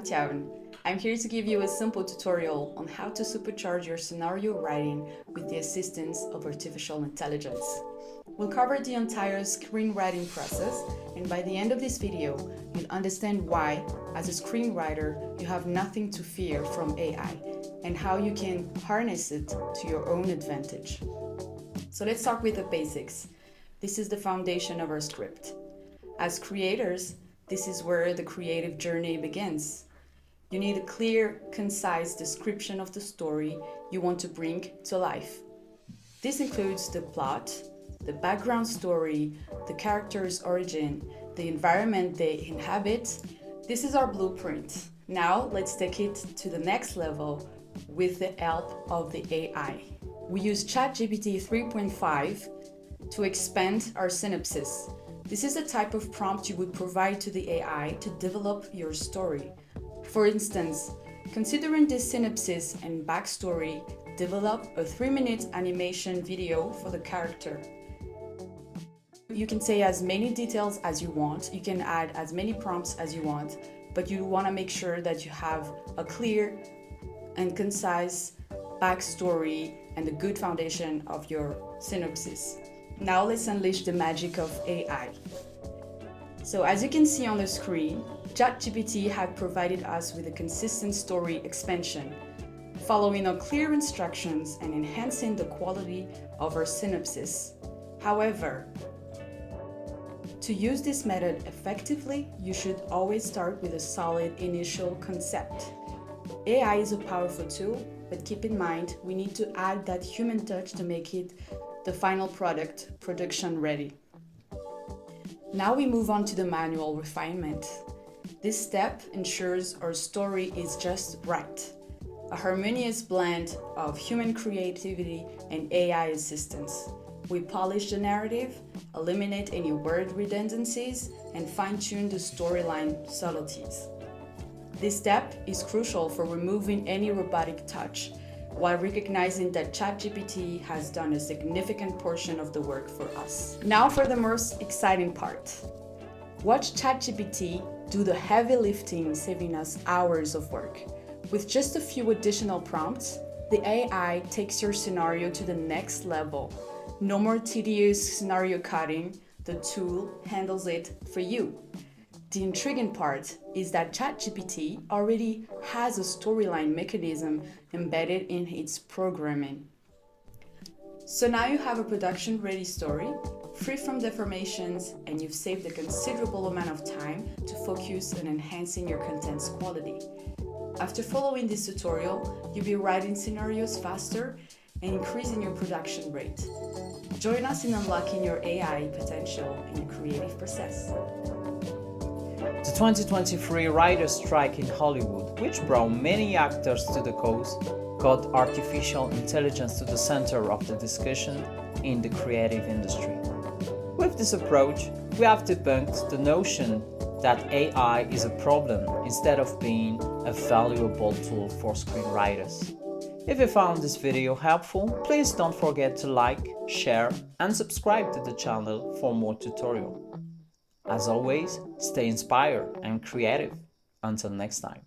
Tiaun. I'm here to give you a simple tutorial on how to supercharge your scenario writing with the assistance of artificial intelligence. We'll cover the entire screenwriting process, and by the end of this video, you'll understand why, as a screenwriter, you have nothing to fear from AI, and how you can harness it to your own advantage. So let's start with the basics. This is the foundation of our script. As creators, this is where the creative journey begins. You need a clear, concise description of the story you want to bring to life. This includes the plot, the background story, the character's origin, the environment they inhabit. This is our blueprint. Now let's take it to the next level with the help of the AI. We use Chat GPT 3.5 to expand our synopsis. This is a type of prompt you would provide to the AI to develop your story. For instance, considering this synopsis and backstory, develop a 3-minute animation video for the character. You can say as many details as you want, you can add as many prompts as you want, but you want to make sure that you have a clear and concise backstory and a good foundation of your synopsis. Now let's unleash the magic of AI. So as you can see on the screen, Chat GPT had provided us with a consistent story expansion, following our clear instructions and enhancing the quality of our synopsis. However, to use this method effectively, you should always start with a solid initial concept. AI is a powerful tool, but keep in mind, we need to add that human touch to make it the final product production ready. Now we move on to the manual refinement. This step ensures our story is just right, a harmonious blend of human creativity and AI assistance. We polish the narrative, eliminate any word redundancies, and fine-tune the storyline subtleties. This step is crucial for removing any robotic touch, while recognizing that Chat GPT has done a significant portion of the work for us. Now for the most exciting part. Watch Chat GPT do the heavy lifting, saving us hours of work. With just a few additional prompts, the AI takes your scenario to the next level. No more tedious scenario coding, the tool handles it for you. The intriguing part is that ChatGPT already has a storyline mechanism embedded in its programming. So now you have a production-ready story, free from deformations, and you've saved a considerable amount of time to focus on enhancing your content's quality. After following this tutorial, you'll be writing scenarios faster and increasing your production rate. Join us in unlocking your AI potential in the creative process. The 2023 writers' strike in Hollywood, which brought many actors to the coast, got artificial intelligence to the center of the discussion in the creative industry. With this approach, we have debunked the notion that AI is a problem instead of being a valuable tool for screenwriters. If you found this video helpful, please don't forget to like, share, and subscribe to the channel for more tutorials. As always, stay inspired and creative. Until next time.